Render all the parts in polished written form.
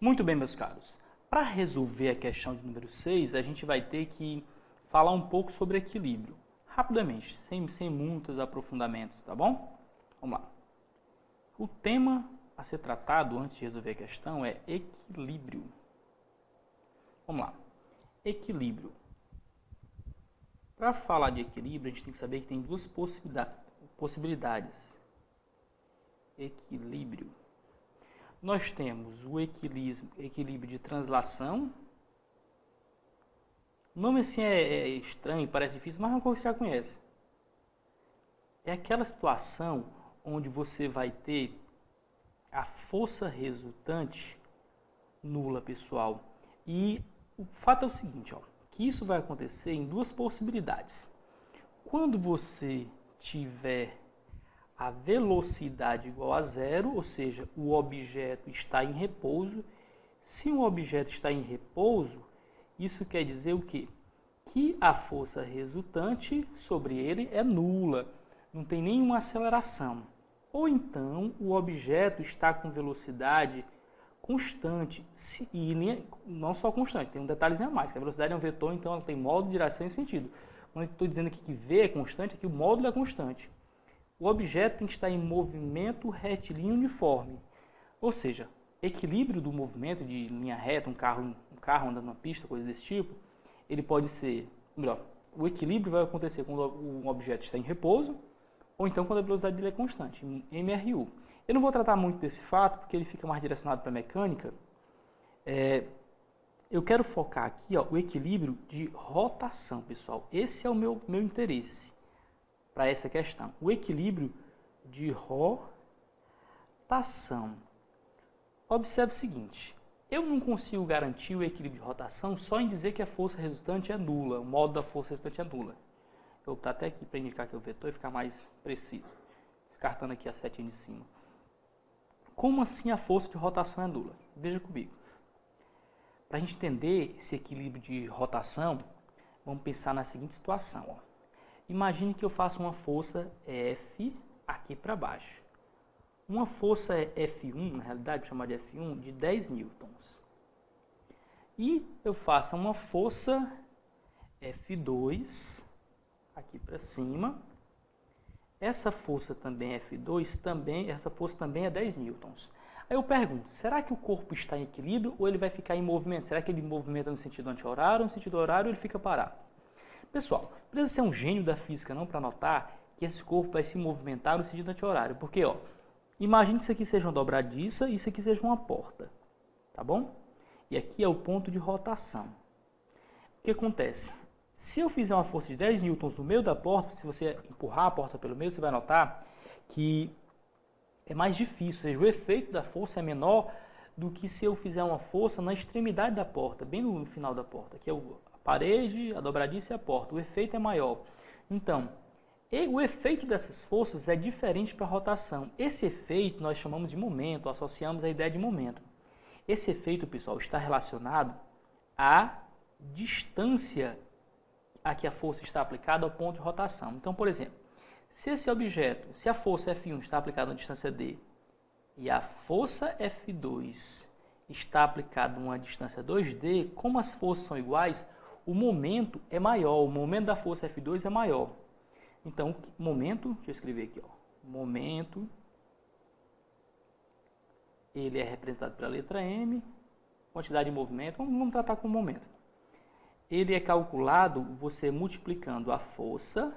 Muito bem, meus caros. Para resolver a questão de número 6, a gente vai ter que falar um pouco sobre equilíbrio. Rapidamente, sem muitos aprofundamentos, tá bom? Vamos lá. O tema a ser tratado antes de resolver a questão é equilíbrio. Vamos lá. Equilíbrio. Para falar de equilíbrio, a gente tem que saber que tem duas possibilidades. Equilíbrio. Nós temos o equilíbrio de translação. O nome assim é estranho, parece difícil, mas é uma coisa que você já conhece. É aquela situação onde você vai ter a força resultante nula, pessoal. E o fato é o seguinte, ó, que isso vai acontecer em duas possibilidades. Quando você tiver a velocidade igual a zero, ou seja, o objeto está em repouso. Se um objeto está em repouso, isso quer dizer o quê? Que a força resultante sobre ele é nula, não tem nenhuma aceleração. Ou então, o objeto está com velocidade constante, e não só constante, tem um detalhezinho a mais, que a velocidade é um vetor, então ela tem módulo, direção e sentido. Quando eu estou dizendo aqui que V é constante, aqui o módulo é constante. O objeto tem que estar em movimento retilíneo uniforme, ou seja, equilíbrio do movimento de linha reta, um carro andando na pista, coisa desse tipo, ele pode ser, melhor, o equilíbrio vai acontecer quando o objeto está em repouso, ou então quando a velocidade dele é constante, em MRU. Eu não vou tratar muito desse fato, porque ele fica mais direcionado para a mecânica. Eu quero focar aqui, ó, o equilíbrio de rotação, pessoal. Esse é o meu interesse para essa questão. O equilíbrio de rotação. Observe o seguinte, eu não consigo garantir o equilíbrio de rotação só em dizer que a força resultante é nula, o modo da força resultante é nula. Eu vou botar até aqui para indicar que é o vetor e ficar mais preciso, descartando aqui a setinha de cima. Como assim a força de rotação é nula? Veja comigo. Para a gente entender esse equilíbrio de rotação, vamos pensar na seguinte situação, ó. Imagine que eu faço uma força F aqui para baixo. Uma força F1, na realidade, vou chamar de F1, de 10 newtons. E eu faço uma força F2 aqui para cima. Essa força também F2, essa força também é 10 newtons. Aí eu pergunto, será que o corpo está em equilíbrio ou ele vai ficar em movimento? Será que ele movimenta no sentido anti-horário ou no sentido horário ele fica parado? Pessoal, não precisa ser um gênio da física não para notar que esse corpo vai se movimentar no sentido anti-horário. Porque, ó, imagine que isso aqui seja uma dobradiça e isso aqui seja uma porta, tá bom? E aqui é o ponto de rotação. O que acontece? Se eu fizer uma força de 10 newtons no meio da porta, se você empurrar a porta pelo meio, você vai notar que é mais difícil, ou seja, o efeito da força é menor do que se eu fizer uma força na extremidade da porta, bem no final da porta, que é a parede, a dobradiça e a porta. O efeito é maior. Então, o efeito dessas forças é diferente para a rotação. Esse efeito nós chamamos de momento, associamos a ideia de momento. Esse efeito, pessoal, está relacionado à distância a que a força está aplicada ao ponto de rotação. Então, por exemplo, se esse objeto, se a força F1 está aplicada na distância D e a força F2 está aplicada a uma distância 2D, como as forças são iguais, o momento é maior, o momento da força F2 é maior. Então, momento, deixa eu escrever aqui, ó, momento, ele é representado pela letra M, quantidade de movimento, vamos tratar como momento. Ele é calculado você multiplicando a força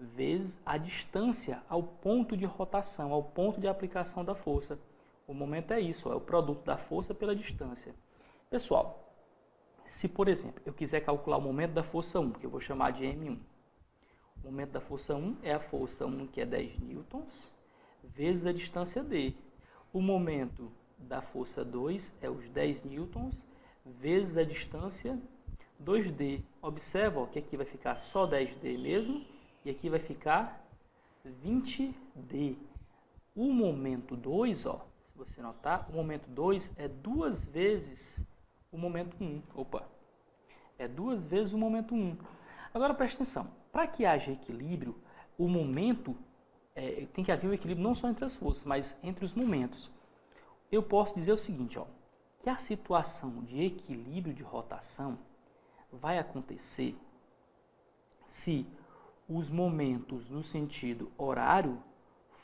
vezes a distância ao ponto de rotação, ao ponto de aplicação da força. O momento é isso, ó, é o produto da força pela distância. Pessoal, se, por exemplo, eu quiser calcular o momento da força 1, que eu vou chamar de M1. O momento da força 1 é a força 1, que é 10 newtons, vezes a distância D. O momento da força 2 é os 10 newtons, vezes a distância 2D. Observa, ó, que aqui vai ficar só 10D mesmo, e aqui vai ficar 20D. O momento 2, ó, se você notar, o momento 2 é 2 vezes o momento 1. Opa! É 2 vezes o momento 1. Agora preste atenção, para que haja equilíbrio, o momento tem que haver um equilíbrio não só entre as forças, mas entre os momentos. Eu posso dizer o seguinte, ó, que que a situação de equilíbrio de rotação vai acontecer se os momentos no sentido horário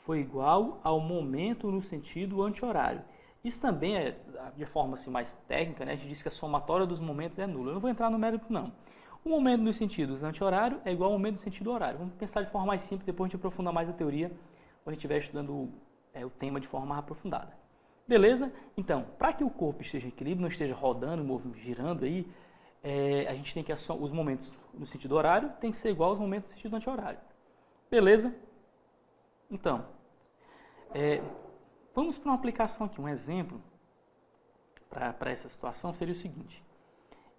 for igual ao momento no sentido anti-horário. Isso também é, de forma assim, mais técnica, né? A gente diz que a somatória dos momentos é nula. Eu não vou entrar no mérito, não. O momento nos sentidos anti-horário é igual ao momento no sentido horário. Vamos pensar de forma mais simples, depois a gente aprofundar mais a teoria, quando a gente estiver estudando o tema de forma mais aprofundada. Beleza? Então, para que o corpo esteja em equilíbrio, não esteja rodando, girando aí, a gente tem que os momentos no sentido horário tem que ser igual aos momentos no sentido anti-horário. Beleza? Então, vamos para uma aplicação aqui, um exemplo para essa situação seria o seguinte.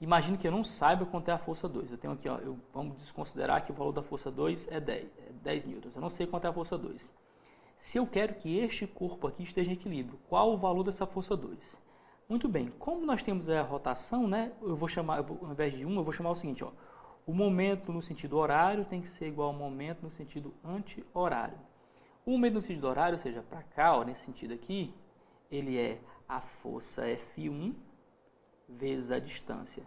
Imagine que eu não saiba quanto é a força 2. Eu tenho aqui, ó, vamos desconsiderar que o valor da força 2 é 10 newtons. Eu não sei quanto é a força 2. Se eu quero que este corpo aqui esteja em equilíbrio, qual o valor dessa força 2? Muito bem, como nós temos a rotação, né, eu vou chamar, ao invés de 1, eu vou chamar o seguinte, ó, o momento no sentido horário tem que ser igual ao momento no sentido anti-horário. O momento no sentido horário, ou seja, para cá, ó, nesse sentido aqui, ele é a força F1 vezes a distância.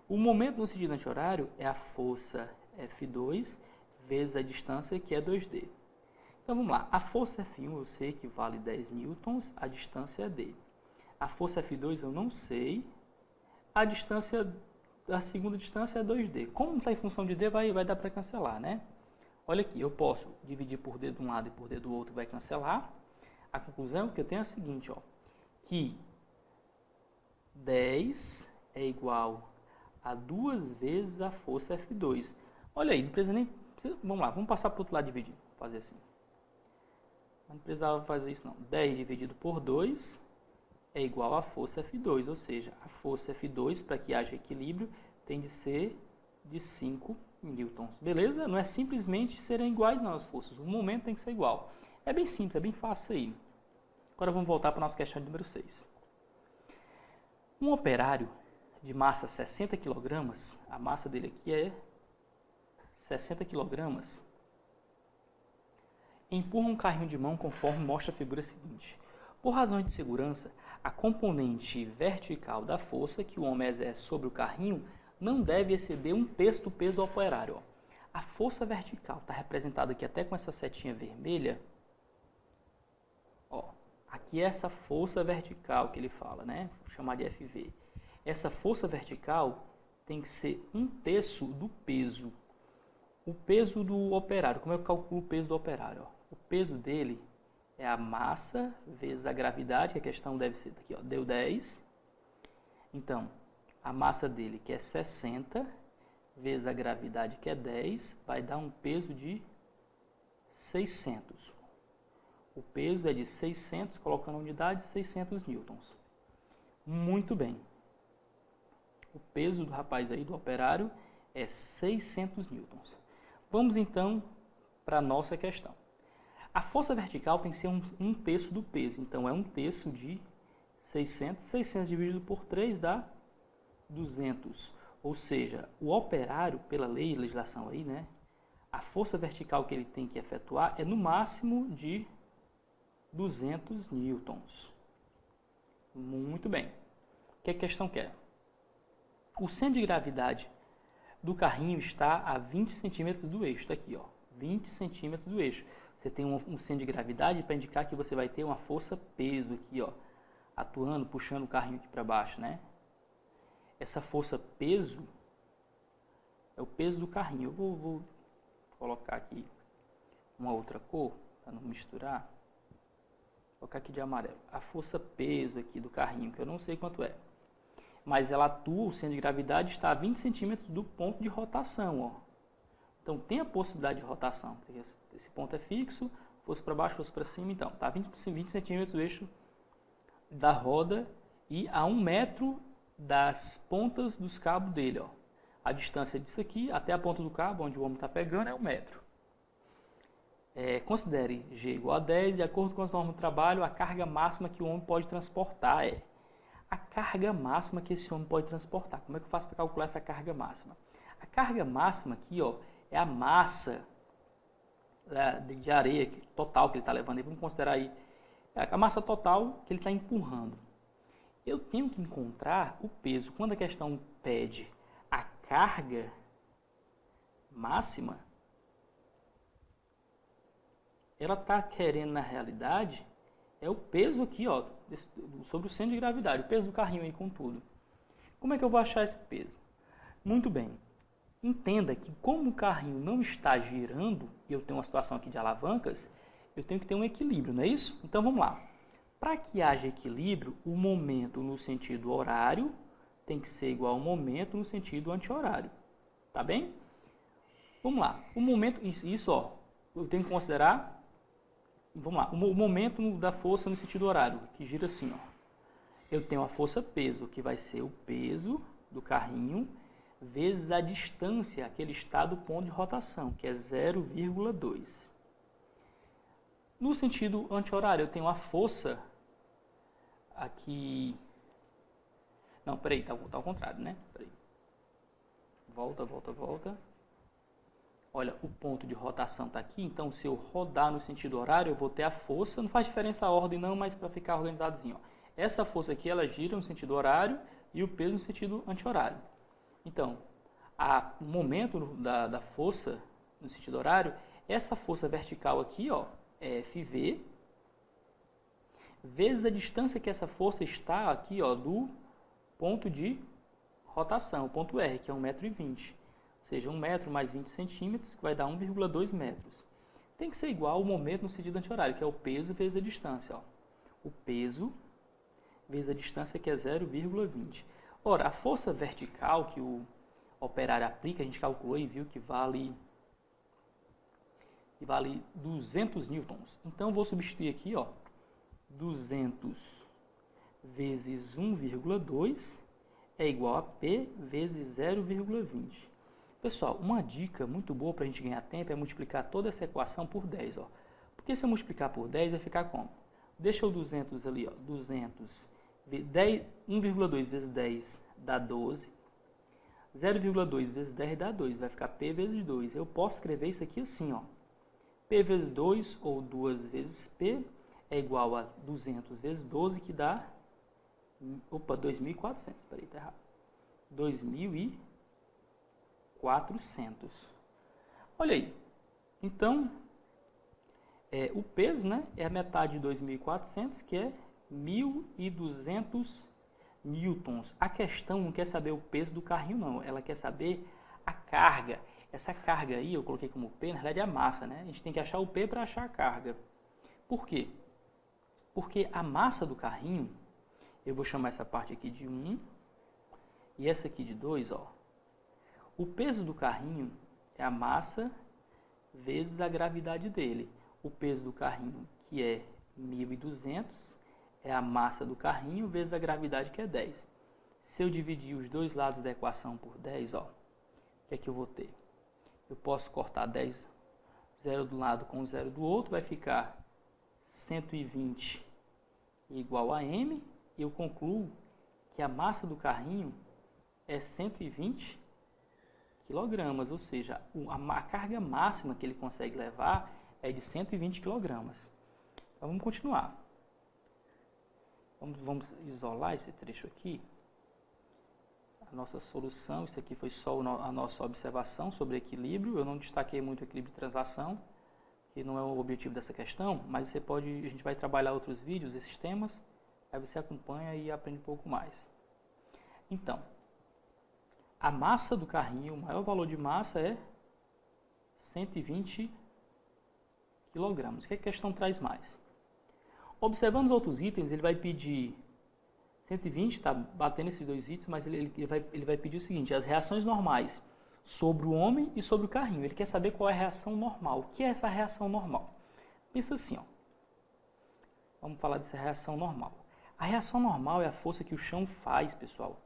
O momento no sentido anti-horário é a força F2 vezes a distância, que é 2D. Então vamos lá, a força F1 eu sei que vale 10 newtons, a distância é D. A força F2 eu não sei, a distância, a segunda distância é 2D. Como está em função de D, vai dar para cancelar, né? Olha aqui, eu posso dividir por D de um lado e por D do outro, vai cancelar. A conclusão que eu tenho é a seguinte, ó, que 10 é igual a 2 vezes a força F2. Olha aí, não precisa nem... Vamos lá, vamos passar para o outro lado dividir. Fazer assim. Não precisava fazer isso não. 10 dividido por 2 é igual a força F2. Ou seja, a força F2, para que haja equilíbrio, tem de ser de 5 newtons. Beleza? Não é simplesmente serem iguais não as forças. O momento tem que ser igual. É bem simples, é bem fácil aí. Agora vamos voltar para a nossa questão número 6. Um operário de massa 60 kg, a massa dele aqui é 60 kg, empurra um carrinho de mão conforme mostra a figura seguinte. Por razões de segurança, a componente vertical da força que o homem exerce sobre o carrinho não deve exceder 1/3 do peso do operário. Ó. A força vertical está representada aqui até com essa setinha vermelha. Ó, aqui é essa força vertical que ele fala, né? Vou chamar de FV. Essa força vertical tem que ser 1/3 do peso. O peso do operário, como eu calculo o peso do operário? Ó? O peso dele é a massa vezes a gravidade, que a questão deve ser aqui, ó, deu 10. Então, a massa dele, que é 60, vezes a gravidade, que é 10, vai dar um peso de 600. O peso é de 600, colocando a unidade, 600 newtons. Muito bem. O peso do rapaz aí, do operário, é 600 newtons. Vamos então para a nossa questão. A força vertical tem que ser 1/3 do peso. Então, é 1/3 de 600. 600 dividido por 3 dá 200. Ou seja, o operário, pela lei e legislação aí, né? A força vertical que ele tem que efetuar é no máximo de 200 newtons. Muito bem. O que a questão quer? O centro de gravidade do carrinho está a 20 centímetros do eixo. Está aqui, ó, 20 centímetros do eixo. Você tem um centro de gravidade para indicar que você vai ter uma força-peso aqui, ó, atuando, puxando o carrinho aqui para baixo, né? Essa força-peso é o peso do carrinho. Eu vou colocar aqui uma outra cor, para não misturar. Vou colocar aqui de amarelo. A força-peso aqui do carrinho, que eu não sei quanto é. Mas ela atua, o centro de gravidade está a 20 centímetros do ponto de rotação, ó. Então, tem a possibilidade de rotação. Esse ponto é fixo, força para baixo, força para cima. Então, está a 20 centímetros do eixo da roda e a 1 metro das pontas dos cabos dele. Ó. A distância disso aqui até a ponta do cabo, onde o homem está pegando, é 1 metro. Considere G igual a 10, de acordo com as normas do trabalho, a carga máxima que o homem pode transportar é a carga máxima que esse homem pode transportar. Como é que eu faço para calcular essa carga máxima? A carga máxima aqui, ó, é a massa de areia total que ele está levando. Vamos considerar aí a massa total que ele está empurrando. eu tenho que encontrar o peso. Quando a questão pede a carga máxima, ela está querendo, na realidade, é o peso aqui, ó, sobre o centro de gravidade, o peso do carrinho aí com tudo. Como é que eu vou achar esse peso? Muito bem. Entenda que como o carrinho não está girando, e eu tenho uma situação aqui de alavancas, eu tenho que ter um equilíbrio, não é isso? Então vamos lá. Para que haja equilíbrio, o momento no sentido horário tem que ser igual ao momento no sentido anti-horário. Tá bem? Vamos lá. O momento, isso ó, eu tenho que considerar, vamos lá, o momento da força no sentido horário, que gira assim, ó. Eu tenho a força peso, que vai ser o peso do carrinho, vezes a distância que ele está do ponto de rotação, que é 0,2. No sentido anti-horário, eu tenho a força aqui... Não, peraí, tá ao contrário, né? Peraí. Volta. Olha, o ponto de rotação está aqui, então se eu rodar no sentido horário, eu vou ter a força, não faz diferença a ordem não, mas para ficar organizadozinho, ó. Essa força aqui, ela gira no sentido horário e o peso no sentido anti-horário. Então, o momento da força no sentido horário, essa força vertical aqui, ó, é FV, vezes a distância que essa força está aqui, ó, do ponto de rotação, o ponto R, que é 1,20 m. Ou seja, 1 metro mais 20 centímetros, que vai dar 1,2 metros. Tem que ser igual ao momento no sentido anti-horário, que é o peso vezes a distância, ó. O peso vezes a distância, que é 0,20. Ora, a força vertical que o operário aplica, a gente calculou e viu que vale 200 newtons. Então, vou substituir aqui, ó, 200 vezes 1,2 é igual a P vezes 0,20. Pessoal, uma dica muito boa para a gente ganhar tempo é multiplicar toda essa equação por 10. Ó. Porque se eu multiplicar por 10, vai ficar como? Deixa o 200 ali, ó, 1,2 vezes 10 dá 12. 0,2 vezes 10 dá 2, vai ficar P vezes 2. Eu posso escrever isso aqui assim, ó. P vezes 2, ou 2 vezes P, é igual a 200 vezes 12, que dá... Opa, 2.400, peraí, tá errado. 2.400. Olha aí. Então, o peso, né, é a metade de 2.400, que é 1.200 newtons. A questão não quer saber o peso do carrinho, não. Ela quer saber a carga. Essa carga aí, eu coloquei como P, na verdade é a massa, né? A gente tem que achar o P para achar a carga. Por quê? Porque a massa do carrinho, eu vou chamar essa parte aqui de 1 e essa aqui de 2, ó. O peso do carrinho é a massa vezes a gravidade dele. O peso do carrinho, que é 1.200, é a massa do carrinho vezes a gravidade, que é 10. Se eu dividir os dois lados da equação por 10, ó, o que é que eu vou ter? Eu posso cortar 10, 0 de um lado com 0 do outro, vai ficar 120 igual a m, e eu concluo que a massa do carrinho é 120 quilogramas, ou seja, a carga máxima que ele consegue levar é de 120 quilogramas. Então vamos continuar. Vamos isolar esse trecho aqui. A nossa solução, isso aqui foi só a nossa observação sobre equilíbrio. Eu não destaquei muito o equilíbrio de translação, que não é o objetivo dessa questão, mas você pode, a gente vai trabalhar outros vídeos, esses temas, aí você acompanha e aprende um pouco mais. Então, a massa do carrinho, o maior valor de massa é 120 kg. O que a questão traz mais? Observando os outros itens, ele vai pedir 120, está batendo esses dois itens, mas ele vai pedir o seguinte: as reações normais sobre o homem e sobre o carrinho. Ele quer saber qual é a reação normal. O que é essa reação normal? Pensa assim, ó. Vamos falar dessa reação normal. A reação normal é a força que o chão faz, pessoal.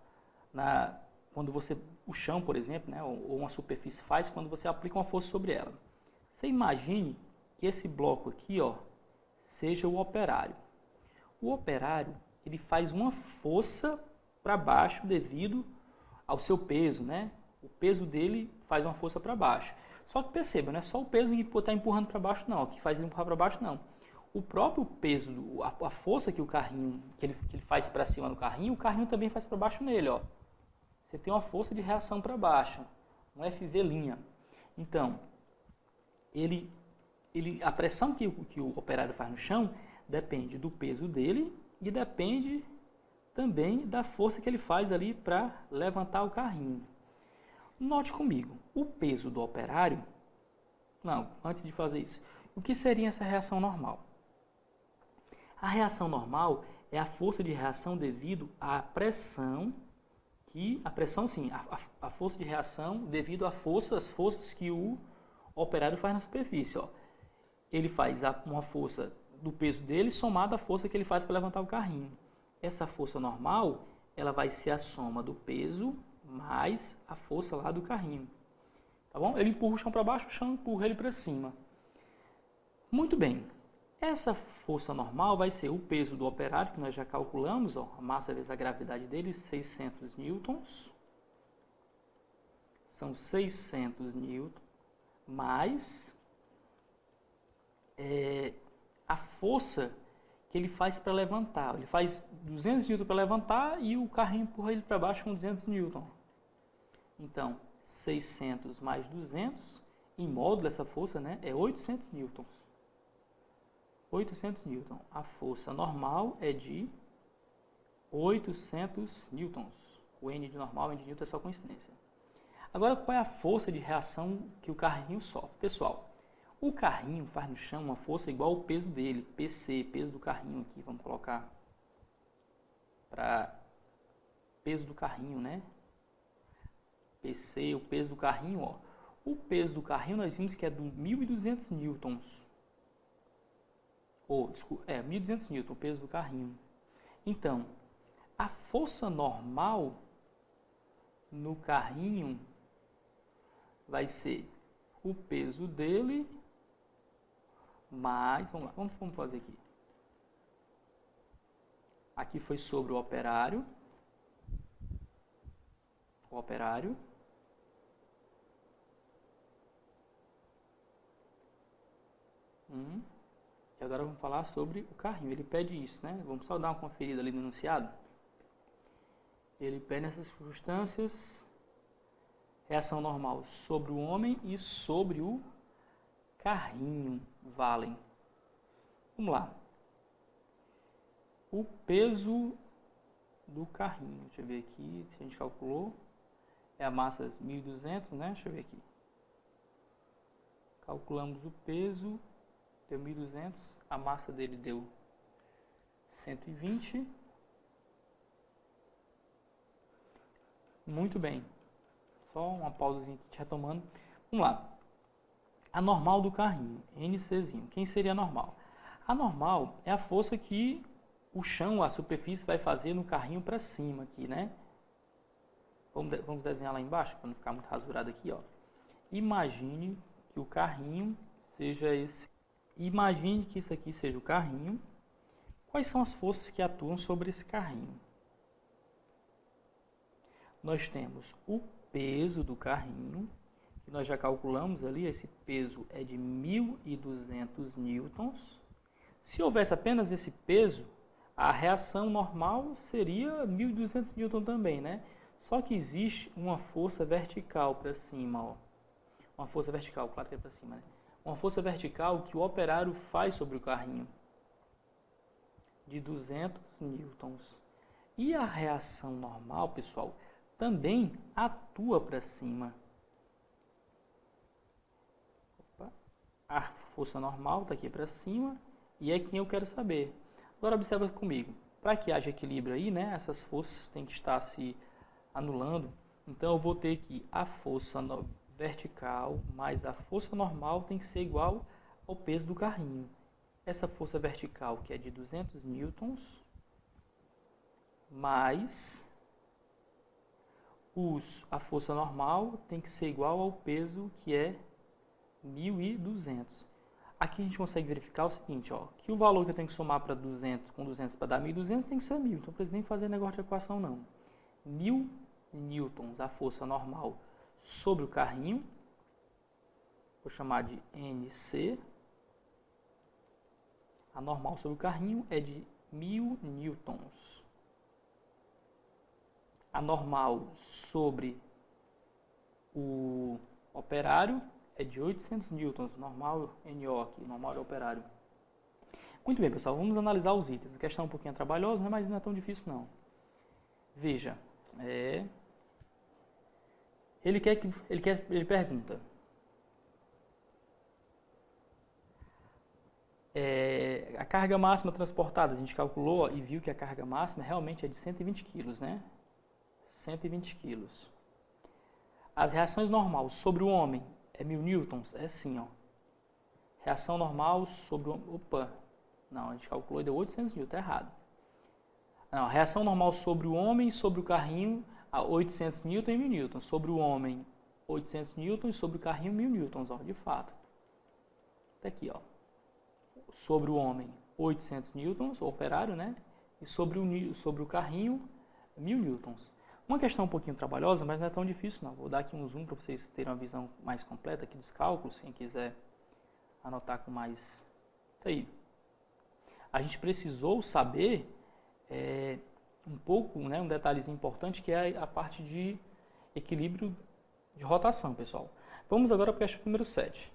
Quando o chão, por exemplo, né, ou uma superfície faz quando você aplica uma força sobre ela. Você imagine que esse bloco aqui, ó, seja o operário. O operário, ele faz uma força para baixo devido ao seu peso, né? O peso dele faz uma força para baixo. Só que perceba, não é só o peso que está empurrando para baixo, não. O que faz ele empurrar para baixo, não. o próprio peso, a força que o carrinho, que ele faz para cima no carrinho, o carrinho também faz para baixo nele, ó. Você tem uma força de reação para baixo, um FV'. Então, a pressão que o operário faz no chão depende do peso dele e depende também da força que ele faz ali para levantar o carrinho. Note comigo, o peso do operário... Não, antes de fazer isso, o que seria essa reação normal? A reação normal é a força de reação devido à pressão a força de reação devido às forças que o operário faz na superfície. Ó. Ele faz uma força do peso dele somada à força que ele faz para levantar o carrinho. Essa força normal, ela vai ser a soma do peso mais a força lá do carrinho. Tá bom? Ele empurra o chão para baixo, o chão empurra ele para cima. Muito bem. Essa força normal vai ser o peso do operário, que nós já calculamos, ó, a massa vezes a gravidade dele, 600 newtons. São 600 newtons mais a força que ele faz para levantar. Ele faz 200 newtons para levantar e o carrinho empurra ele para baixo com 200 newtons. Então, 600 mais 200, em módulo essa força, né, é 800 newtons. 800 newtons. A força normal é de 800 newtons. O N de normal, N de newton é só coincidência. Agora, qual é a força de reação que o carrinho sofre? Pessoal, o carrinho faz no chão uma força igual ao peso dele, PC, peso do carrinho aqui, vamos colocar para peso do carrinho, né? PC, o peso do carrinho, ó. O peso do carrinho nós vimos que é de 1.200 newtons. 1.200 newtons, o peso do carrinho. Então, a força normal no carrinho vai ser o peso dele mais, vamos lá, vamos fazer aqui. Aqui foi sobre o operário. E agora vamos falar sobre o carrinho. Ele pede isso, né? Vamos só dar uma conferida ali no enunciado. Ele pede nessas circunstâncias reação normal sobre o homem e sobre o carrinho valem. Vamos lá. O peso do carrinho. Deixa eu ver aqui se a gente calculou. É a massa 1.200, né? Deixa eu ver aqui. Calculamos o peso. Deu 1.200. A massa dele deu 120. Muito bem. Só uma pausazinha aqui, retomando. Vamos lá. A normal do carrinho, NCzinho. Quem seria a normal? A normal é a força que o chão, a superfície vai fazer no carrinho para cima aqui, né? Vamos desenhar lá embaixo, para não ficar muito rasurado aqui, ó. Imagine que o carrinho seja esse. Imagine que isso aqui seja o carrinho. Quais são as forças que atuam sobre esse carrinho? Nós temos o peso do carrinho, que nós já calculamos ali, esse peso é de 1.200 newtons. Se houvesse apenas esse peso, a reação normal seria 1.200 newtons também, né? Só que existe uma força vertical para cima, ó. Uma força vertical, claro que é para cima, né? Uma força vertical que o operário faz sobre o carrinho, de 200 newtons. E a reação normal, pessoal, também atua para cima. A força normal está aqui para cima e é quem eu quero saber. Agora observa comigo. Para que haja equilíbrio aí, né, essas forças têm que estar se anulando. Então eu vou ter que a força vertical mais a força normal tem que ser igual ao peso do carrinho. Essa força vertical, que é de 200 newtons, mais a força normal tem que ser igual ao peso, que é 1.200. Aqui a gente consegue verificar o seguinte, ó, que o valor que eu tenho que somar para 200 com 200 para dar 1.200 tem que ser 1.000. Então não precisa nem fazer negócio de equação não. 1.000 newtons a força normal sobre o carrinho. Vou chamar de NC. A normal sobre o carrinho é de 1000 newtons. A normal sobre o operário é de 800 newtons. Normal NO aqui, normal de operário. Muito bem, pessoal, vamos analisar os itens. A questão é um pouquinho trabalhosa, né, mas não é tão difícil não. Veja, ele pergunta. A carga máxima transportada, a gente calculou e viu que a carga máxima realmente é de 120 kg, né? 120 kg. As reações normais sobre o homem é 1000 newtons? É sim, ó. Reação normal sobre o homem... Opa! Não, a gente calculou e deu 800 newtons, tá errado. Não, a reação normal sobre o homem e sobre o carrinho, a 800 newtons e 1000 newtons. Sobre o homem, 800 newtons e sobre o carrinho, 1000 newtons, ó, de fato. Tá aqui, ó. Sobre o homem, 800 newtons, o operário, né? E sobre o carrinho, 1000 newtons. Uma questão um pouquinho trabalhosa, mas não é tão difícil não. Vou dar aqui um zoom para vocês terem uma visão mais completa aqui dos cálculos, quem quiser anotar com mais... Tá aí. A gente precisou saber um pouco, né, um detalhezinho importante, que é a parte de equilíbrio de rotação, pessoal. Vamos agora para a questão número 7.